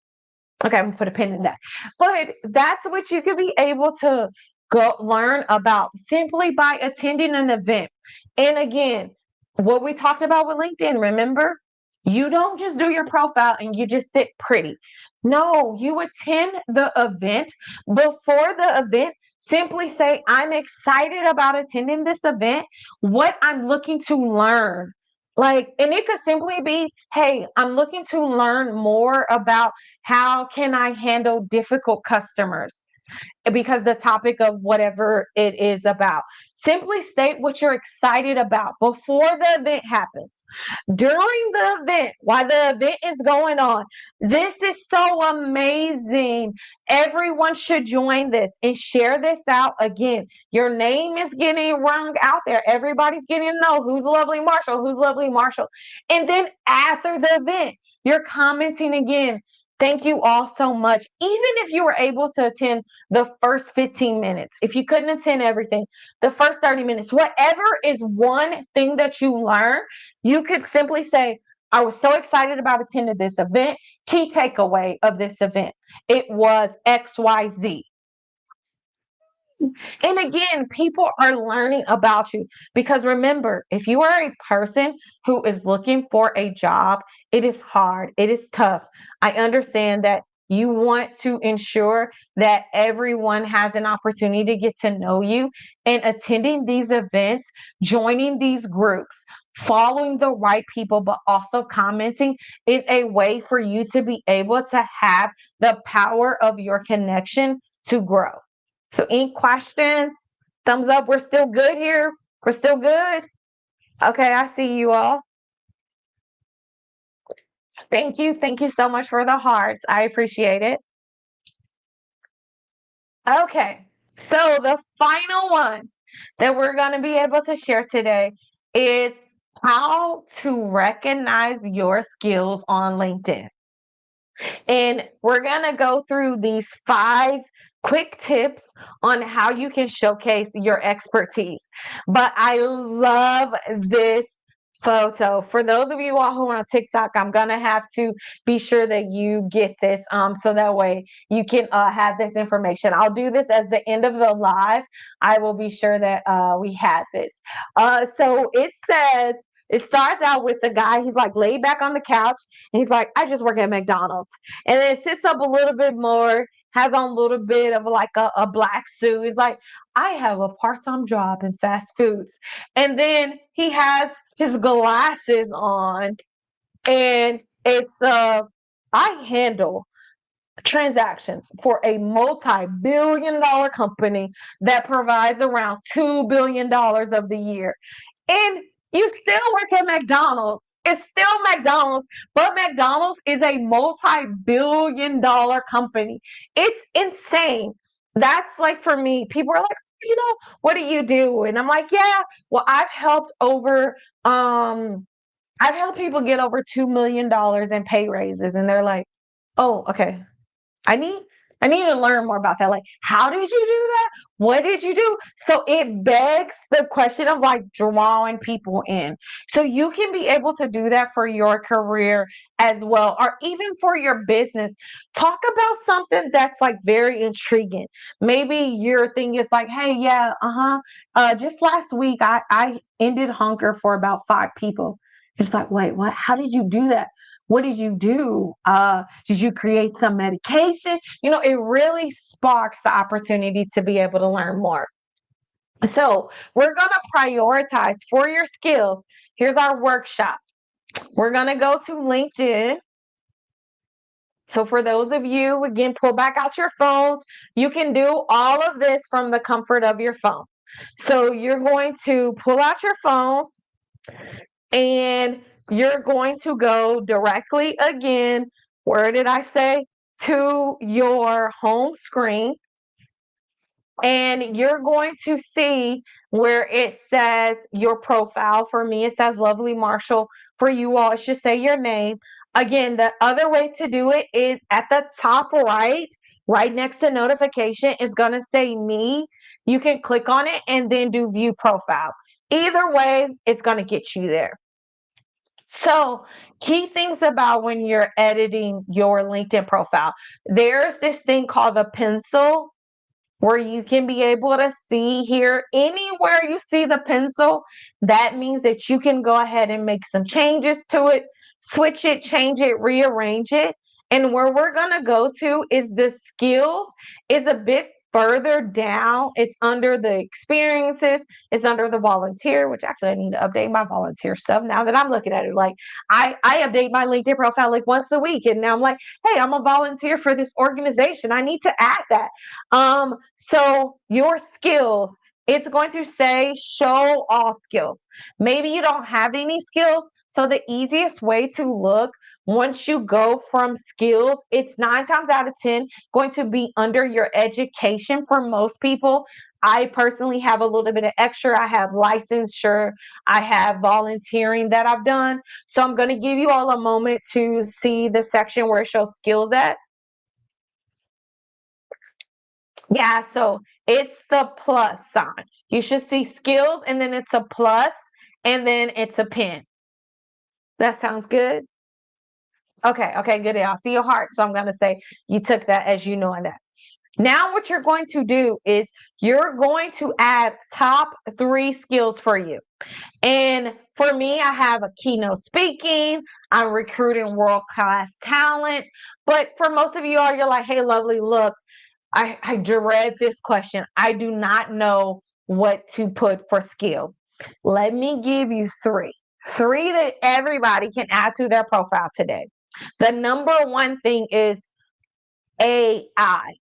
Okay, I'm gonna put a pin in that. But that's what you could be able to go learn about simply by attending an event. And again, what we talked about with LinkedIn, remember? You don't just do your profile and you just sit pretty. No, you attend the event. Before the event, simply say, I'm excited about attending this event, what I'm looking to learn. Like, and it could simply be, hey, I'm looking to learn more about how can I handle difficult customers, because the topic of whatever it is about. Simply state what you're excited about before the event happens. During the event, while the event is going on, this is so amazing. Everyone should join this and share this out. Again, your name is getting rung out there. Everybody's getting to know who's Lovely Marshall, who's Lovely Marshall. And then after the event, you're commenting again. Thank you all so much. Even if you were able to attend the first 15 minutes, if you couldn't attend everything, the first 30 minutes, whatever is one thing that you learn, you could simply say, I was so excited about attending this event. Key takeaway of this event, it was XYZ. And again, people are learning about you, because remember, if you are a person who is looking for a job, it is hard, it is tough. I understand that you want to ensure that everyone has an opportunity to get to know you, and attending these events, joining these groups, following the right people, but also commenting is a way for you to be able to have the power of your connection to grow. So, any questions? Thumbs up. We're still good here. We're still good. Okay, I see you all. Thank you. Thank you so much for the hearts. I appreciate it. Okay, so the final one that we're going to be able to share today is how to recognize your skills on LinkedIn. And we're going to go through these 5 quick tips on how you can showcase your expertise. But I love this photo. For those of you all who are on TikTok, I'm going to have to be sure that you get this, so that way you can have this information. I'll do this at the end of the live. I will be sure that we have this. So it says, it starts out with the guy, he's like laid back on the couch, and he's like, I just work at McDonald's. And then it sits up a little bit more, has on a little bit of like a black suit. He's like, I have a part-time job in fast foods. And then he has his glasses on, and it's I handle transactions for a multi-billion dollar company that provides around $2 billion of the year. And you still work at McDonald's. It's still McDonald's, but McDonald's is a multi-billion dollar company. It's insane. That's like, for me, people are like, what do you do? And I'm like, yeah, well, I've helped people get over $2 million in pay raises. And they're like, oh, okay. I need I need to learn more about that. Like, how did you do that? What did you do? So it begs the question of like drawing people in. So you can be able to do that for your career as well, or even for your business. Talk about something that's like very intriguing. Maybe your thing is like, hey, yeah, just last week I ended hunger for about 5 people. It's like, wait, what? How did you do that? What did you do? Did you create some medication? It really sparks the opportunity to be able to learn more. So we're going to prioritize for your skills. Here's our workshop. We're going to go to LinkedIn. So for those of you, again, pull back out your phones. You can do all of this from the comfort of your phone. So you're going to pull out your phones, and you're going to go directly again, where did I say? To your home screen. And you're going to see where it says your profile. For me, it says Lovely Marshall. For you all, it should say your name. Again, the other way to do it is at the top right next to notification is going to say me. You can click on it and then do view profile. Either way, it's going to get you there. So, key things about when you're editing your LinkedIn profile. There's this thing called the pencil, where you can be able to see here. Anywhere you see the pencil, that means that you can go ahead and make some changes to it, switch it, change it, rearrange it. And where we're going to go to is the skills is a bit further down, it's under the experiences, it's under the volunteer, which actually I need to update my volunteer stuff now that I'm looking at it. Like I update my LinkedIn profile like once a week, and now I'm like, hey, I'm a volunteer for this organization. I need to add that. So your skills, it's going to say show all skills. Maybe you don't have any skills. So the easiest way to look once you go from skills, it's 9 times out of 10 going to be under your education for most people. I personally have a little bit of extra. I have licensure, I have volunteering that I've done. So I'm going to give you all a moment to see the section where it shows skills at. Yeah, so it's the plus sign. You should see skills and then it's a plus and then it's a pin. That sounds good. Okay, okay, good. I see your heart. So I'm going to say you took that as you knowing that. Now, what you're going to do is you're going to add top 3 skills for you. And for me, I have a keynote speaking, I'm recruiting world class talent. But for most of you all, you're like, hey, lovely, look, I dread this question. I do not know what to put for skill. Let me give you three that everybody can add to their profile today. The number one thing is AI,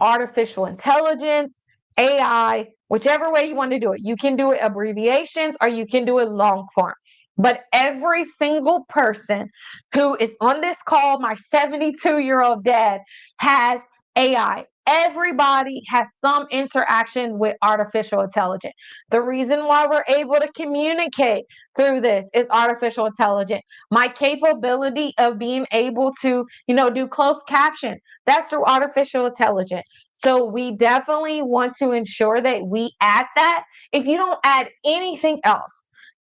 artificial intelligence, AI, whichever way you want to do it. You can do it abbreviations or you can do it long form. But every single person who is on this call, my 72-year-old dad, has AI. Everybody has some interaction with artificial intelligence. The reason why we're able to communicate through this is artificial intelligence. My capability of being able to, do closed caption, that's through artificial intelligence. So we definitely want to ensure that we add that. If you don't add anything else,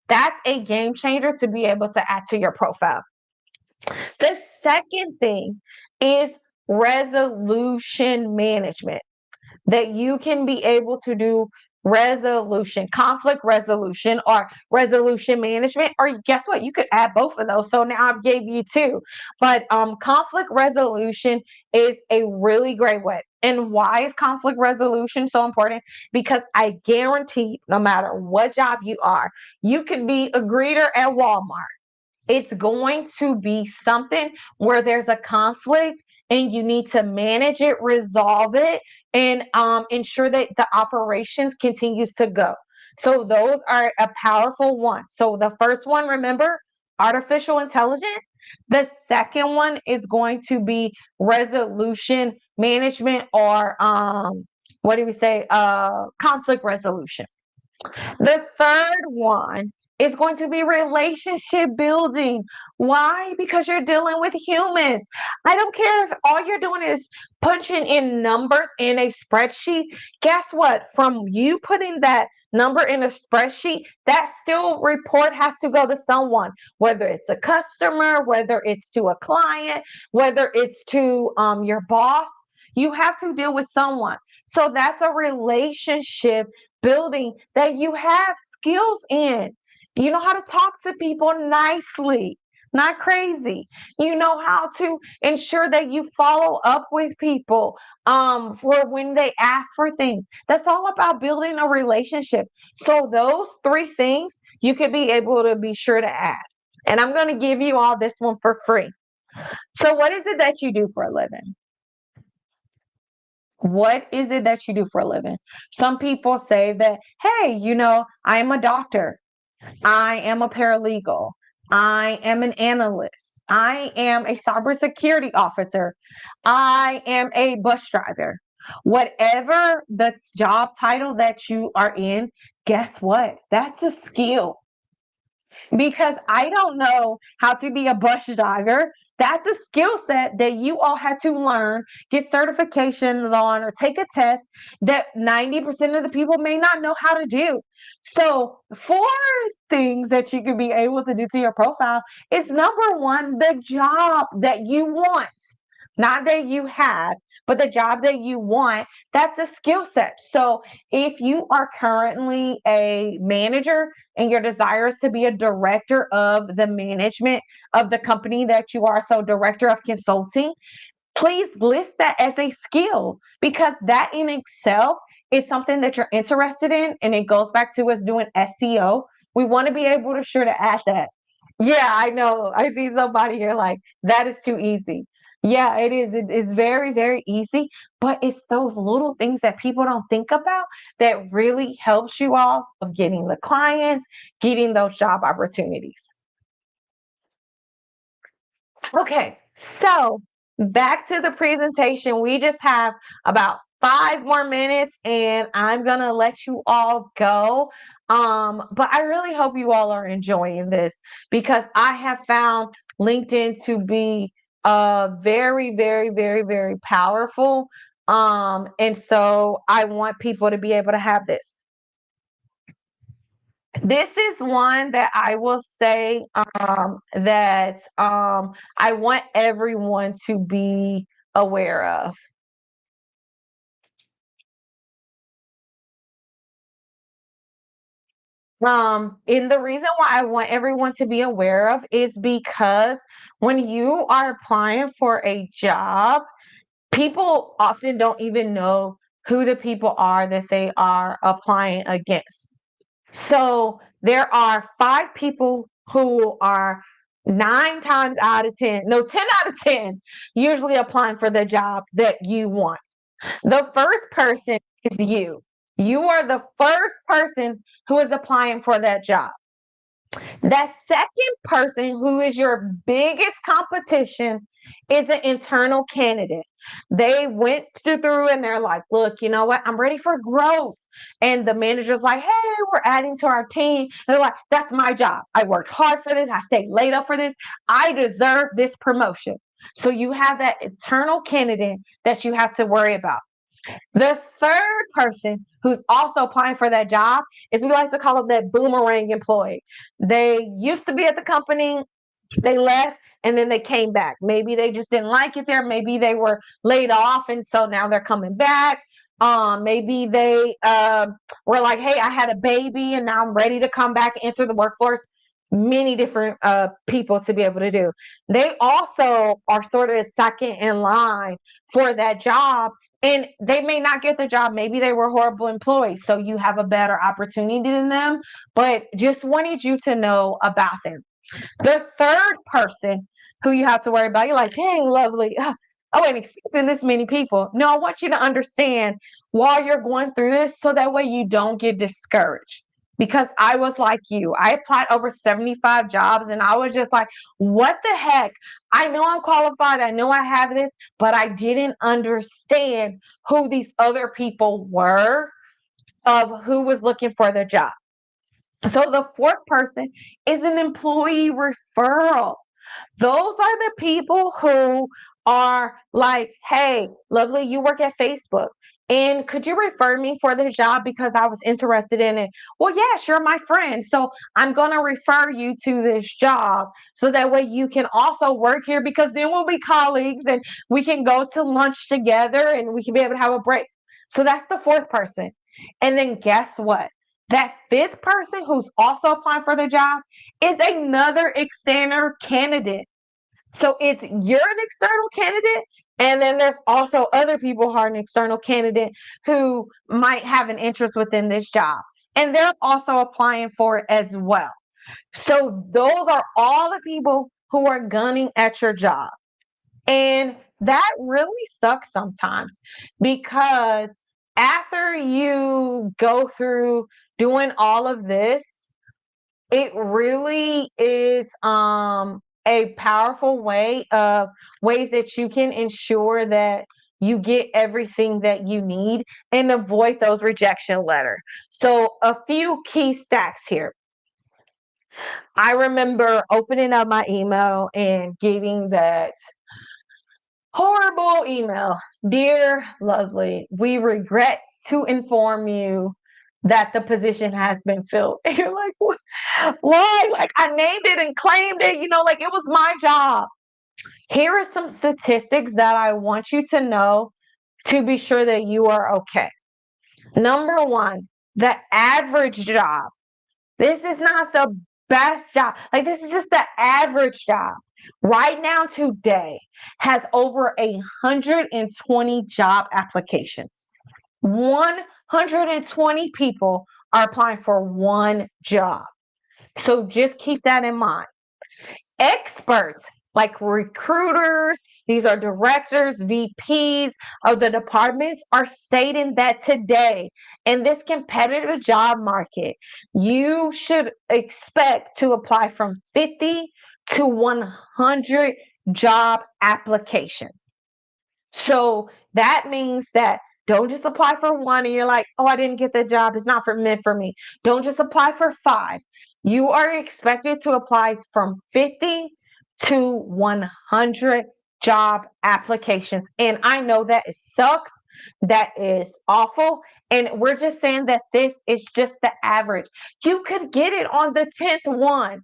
that's a game changer to be able to add to your profile. The second thing is resolution management, that you can be able to do resolution, conflict resolution, or resolution management. Or guess what? You could add both of those. So now I've gave you two. But conflict resolution is a really great way. And why is conflict resolution so important? Because I guarantee no matter what job you are, you could be a greeter at Walmart. It's going to be something where there's a conflict and you need to manage it, resolve it, and ensure that the operations continues to go. So those are a powerful one. So the first one, remember, artificial intelligence. The second one is going to be resolution management, or what do we say? Conflict resolution. The third one is going to be relationship building. Why? Because you're dealing with humans. I don't care if all you're doing is punching in numbers in a spreadsheet. Guess what? From you putting that number in a spreadsheet, that still report has to go to someone, whether it's a customer, whether it's to a client, whether it's to your boss. You have to deal with someone. So that's a relationship building that you have skills in. You know how to talk to people nicely, not crazy. You know how to ensure that you follow up with people for when they ask for things. That's all about building a relationship. So those 3 things you could be able to be sure to add. And I'm going to give you all this one for free. So what is it that you do for a living? What is it that you do for a living? Some people say that, hey, I am a doctor. I am a paralegal. I am an analyst. I am a cybersecurity officer. I am a bus driver. Whatever the job title that you are in, guess what? That's a skill, because I don't know how to be a bus driver. That's a skill set that you all had to learn, get certifications on, or take a test that 90% of the people may not know how to do. So, 4 things that you could be able to do to your profile is number one, the job that you want, not that you have, but the job that you want. That's a skill set. So, if you are currently a manager, and your desire is to be a director of the management of the company that you are, so director of consulting, please list that as a skill, because that in itself is something that you're interested in. And it goes back to us doing SEO. We want to be able to sure to add that. Yeah, I know. I see somebody here like that is too easy. Yeah, it is. It's very, very easy, but it's those little things that people don't think about that really helps you all of getting the clients, getting those job opportunities. Okay, so back to the presentation. We just have about 5 more minutes and I'm gonna let you all go. But I really hope you all are enjoying this because I have found LinkedIn to be very, very, very, very powerful. And so I want people to be able to have this. This is one that I will say that I want everyone to be aware of. And the reason why I want everyone to be aware of is because when you are applying for a job, people often don't even know who the people are that they are applying against. So there are 5 people who are 9 times out of 10, no, 10 out of 10, usually applying for the job that you want. The first person is you. You are the first person who is applying for that job. That second person, who is your biggest competition, is an internal candidate. They went through and they're like, look, you know what? I'm ready for growth. And the manager's like, hey, we're adding to our team. And they're like, that's my job. I worked hard for this. I stayed late up for this. I deserve this promotion. So you have that internal candidate that you have to worry about. The third person who's also applying for that job is, we like to call them that boomerang employee. They used to be at the company, they left, and then they came back. Maybe they just didn't like it there. Maybe they were laid off, and so now they're coming back. Maybe they were like, "Hey, I had a baby, and now I'm ready to come back and enter the workforce." Many different people to be able to do. They also are sort of second in line for that job, and they may not get the job. Maybe they were horrible employees, so you have a better opportunity than them. But just wanted you to know about them. The third person who you have to worry about, you're like, dang, lovely. I ain't expecting this many people. No, I want you to understand while you're going through this so that way you don't get discouraged. Because I was like you. I applied over 75 jobs and I was just like, what the heck? I know I'm qualified. I know I have this, but I didn't understand who these other people were of who was looking for the job. So the fourth person is an employee referral. Those are the people who are like, hey, lovely, you work at Facebook. And could you refer me for this job because I was interested in it? Well, yes, you're my friend. So I'm going to refer you to this job so that way you can also work here, because then we'll be colleagues and we can go to lunch together and we can be able to have a break. So that's the fourth person. And then guess what? That fifth person who's also applying for the job is another external candidate. So it's, you're an external candidate, and then there's also other people who are an external candidate who might have an interest within this job. And they're also applying for it as well. So those are all the people who are gunning at your job. And that really sucks sometimes, because after you go through doing all of this, it really is a powerful way of ways that you can ensure that you get everything that you need and avoid those rejection letters. So a few key stacks here. I remember opening up my email and getting that horrible email. Dear lovely, we regret to inform you that the position has been filled. And you're like, what? Why? Like, I named it and claimed it, like it was my job. Here are some statistics that I want you to know to be sure that you are okay. Number one, the average job. This is not the best job. Like, this is just the average job. right now today has over 120 job applications. 120 people are applying for one job. So just keep that in mind. Experts like recruiters, these are directors, VPs of the departments, are stating that today in this competitive job market, you should expect to apply from 50 to 100 job applications. So that means that don't just apply for one and you're like, oh, I didn't get the job. It's not meant for me. Don't just apply for five. You are expected to apply from 50 to 100 job applications. And I know that it sucks. That is awful. And we're just saying that this is just the average. You could get it on the 10th one,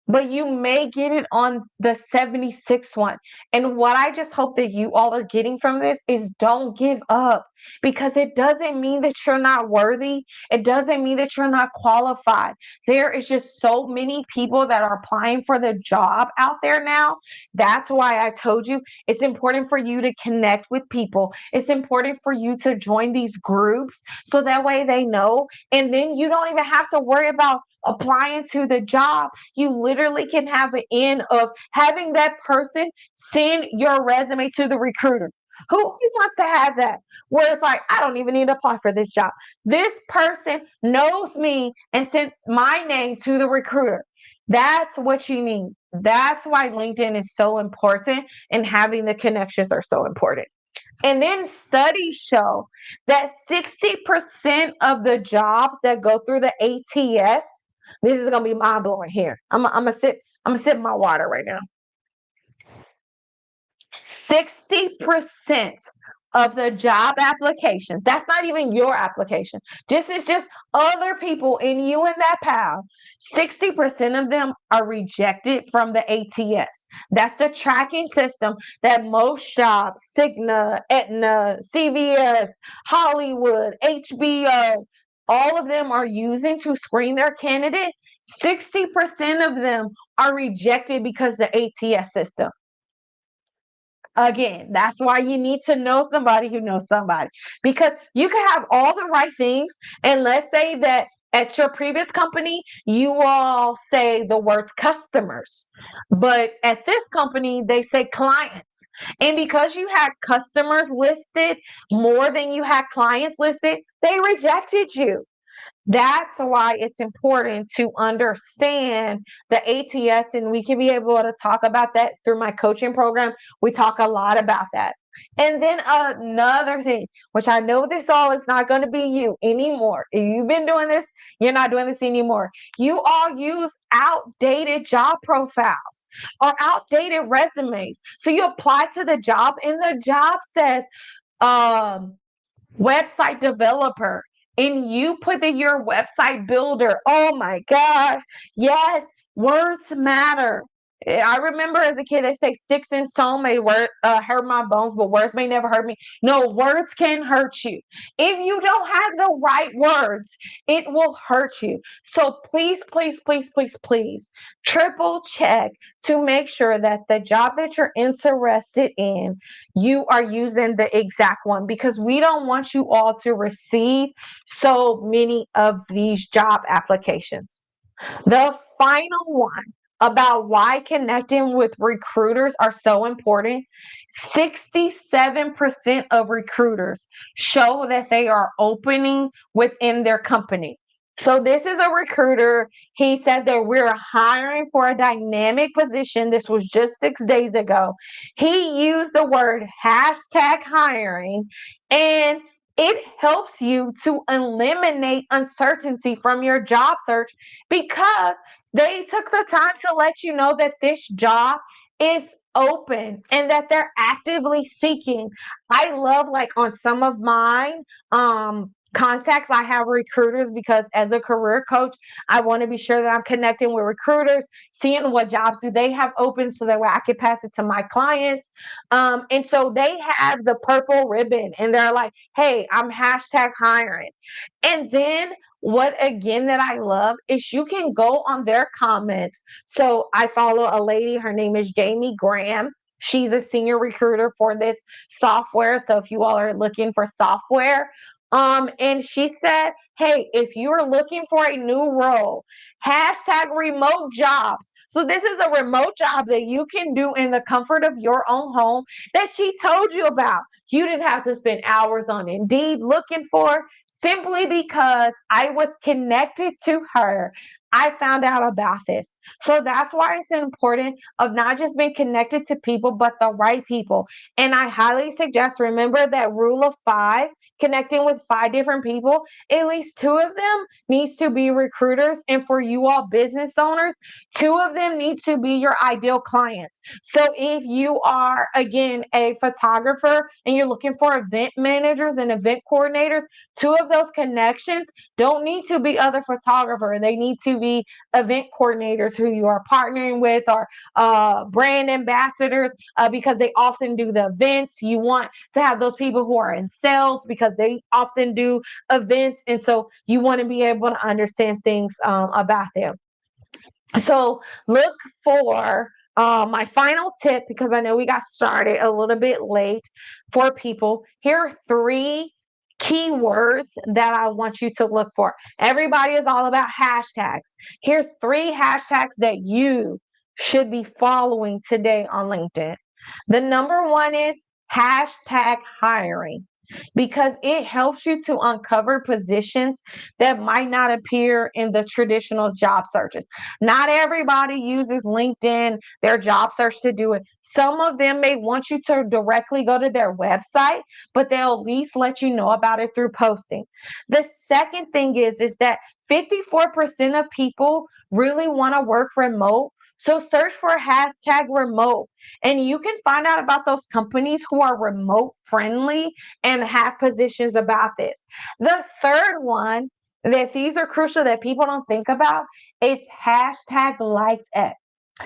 but you may get it on the 76th one. And what I just hope that you all are getting from this is don't give up, because it doesn't mean that you're not worthy. It doesn't mean that you're not qualified. There is just so many people that are applying for the job out there now. That's why I told you it's important for you to connect with people. It's important for you to join these groups so that way they know. And then you don't even have to worry about applying to the job. You literally can have an end of having that person send your resume to the recruiter. Who wants to have that? Where it's like, I don't even need to apply for this job. This person knows me and sent my name to the recruiter. That's what you need. That's why LinkedIn is so important and having the connections are so important. And then studies show that 60% of the jobs that go through the ATS, this is gonna be mind blowing here. I'm gonna sip my water right now. 60% of the job applications, that's not even your application. This is just other people in you and that pile. 60% of them are rejected from the ATS. That's the tracking system that most jobs, Cigna, Aetna, CVS, Hollywood, HBO, all of them are using to screen their candidate. 60% of them are rejected because the ATS system. Again, that's why you need to know somebody who knows somebody, because you can have all the right things. And let's say that at your previous company, you all say the words customers, but at this company, they say clients. And because you had customers listed more than you had clients listed, they rejected you. That's why it's important to understand the ATS, and we can be able to talk about that through my coaching program. We talk a lot about that. And then another thing, which I know this all is not going to be you anymore. If you've been doing this, you're not doing this anymore. You all use outdated job profiles or outdated resumes. So you apply to the job, and the job says, um, website developer, and you put in your website builder. Oh my gosh. Yes, words matter. I remember as a kid, they say sticks and stone may hurt my bones, but words may never hurt me. No, words can hurt you. If you don't have the right words, it will hurt you. So please, please, please, please, please triple check to make sure that the job that you're interested in, you are using the exact one, because we don't want you all to receive so many of these job applications. The final one about why connecting with recruiters are so important: 67% of recruiters show that they are opening within their company. So this is a recruiter. He says that we're hiring for a dynamic position. This was just 6 days ago. He used the word hashtag hiring, and it helps you to eliminate uncertainty from your job search, because they took the time to let you know that this job is open and that they're actively seeking. I love, like, on some of mine contacts, I have recruiters, because as a career coach, I want to be sure that I'm connecting with recruiters, seeing what jobs do they have open so that way I can pass it to my clients. And so they have the purple ribbon and they're like, hey, I'm hashtag hiring. And then what again that I love is you can go on their comments. So I follow a lady, her name is Jamie Graham. She's a senior recruiter for this software. So if you all are looking for software, and she said, hey, if you're looking for a new role, hashtag remote jobs. So this is a remote job that you can do in the comfort of your own home that she told you about. You didn't have to spend hours on Indeed looking for, simply because I was connected to her. I found out about this. So that's why it's important of not just being connected to people, but the right people. And I highly suggest, remember that rule of five, connecting with five different people, at least two of them needs to be recruiters. And for you all business owners, two of them need to be your ideal clients. So if you are, again, a photographer and you're looking for event managers and event coordinators, two of those connections don't need to be other photographers. They need to be event coordinators who you are partnering with, or brand ambassadors, because they often do the events. You want to have those people who are in sales because they often do events. And so you want to be able to understand things about them. So look for my final tip, because I know we got started a little bit late for people. Here are three keywords that I want you to look for. Everybody is all about hashtags. Here's three hashtags that you should be following today on LinkedIn. The number one is hashtag hiring, because it helps you to uncover positions that might not appear in the traditional job searches. Not everybody uses LinkedIn, their job search, to do it. Some of them may want you to directly go to their website, but they'll at least let you know about it through posting. The second thing is that 54% of people really want to work remote. So search for hashtag remote, and you can find out about those companies who are remote friendly and have positions about this. The third one, that these are crucial that people don't think about, is hashtag life at.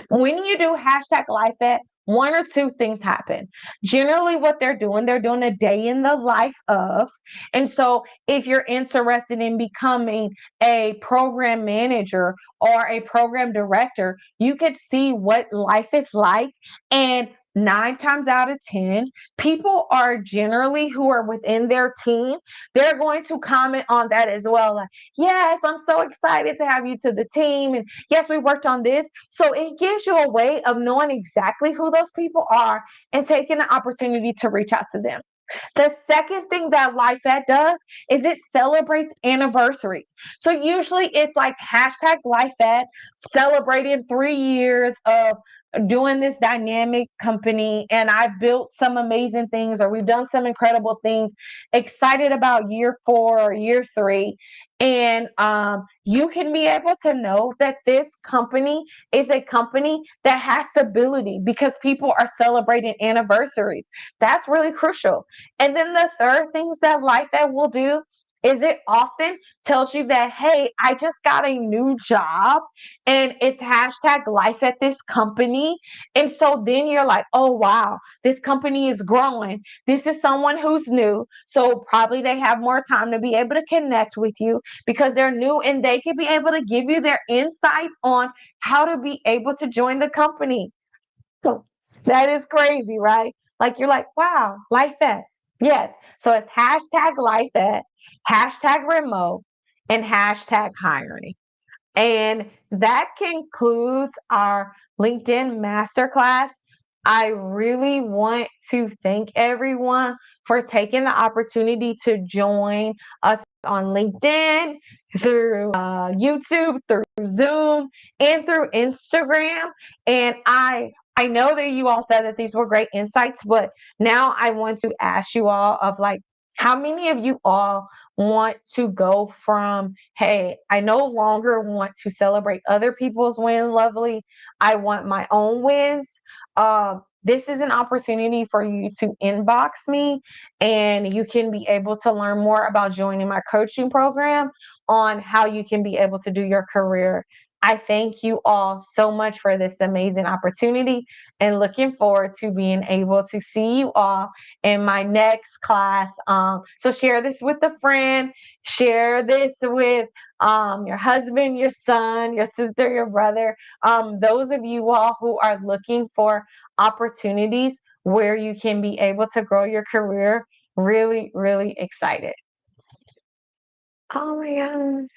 When you do hashtag life at, one or two things happen. Generally, what they're doing a day in the life of. And so, if you're interested in becoming a program manager or a program director, you could see what life is like. And 9 times out of 10, people are generally, who are within their team, they're going to comment on that as well. Like, yes, I'm so excited to have you to the team. And yes, we worked on this. So it gives you a way of knowing exactly who those people are and taking the opportunity to reach out to them. The second thing that Life at does is it celebrates anniversaries. So usually it's like hashtag Life at, celebrating 3 years of doing this dynamic company, and I've built some amazing things, or we've done some incredible things, excited about year 4 or year 3. And you can be able to know that this company is a company that has stability because people are celebrating anniversaries. That's really crucial. And then the third things that Life Ed will do is it often tells you that, hey, I just got a new job, and it's hashtag life at this company. And so then you're like, oh, wow, this company is growing. This is someone who's new. So probably they have more time to be able to connect with you because they're new, and they can be able to give you their insights on how to be able to join the company. So that is crazy, right? Like you're like, wow, life ed. Yes. So it's hashtag life ed, hashtag remote, and hashtag hiring. And that concludes our LinkedIn masterclass. I really want to thank everyone for taking the opportunity to join us on LinkedIn, through YouTube, through Zoom, and through Instagram. And I know that you all said that these were great insights, but now I want to ask you all of like, how many of you all want to go from, hey, I no longer want to celebrate other people's wins, lovely. I want my own wins. This is an opportunity for you to inbox me, and you can be able to learn more about joining my coaching program on how you can be able to do your career I thank you all so much for this amazing opportunity and looking forward to being able to see you all in my next class. So share this with a friend, share this with your husband, your son, your sister, your brother. Those of you all who are looking for opportunities where you can be able to grow your career, really, really excited. Oh my gosh.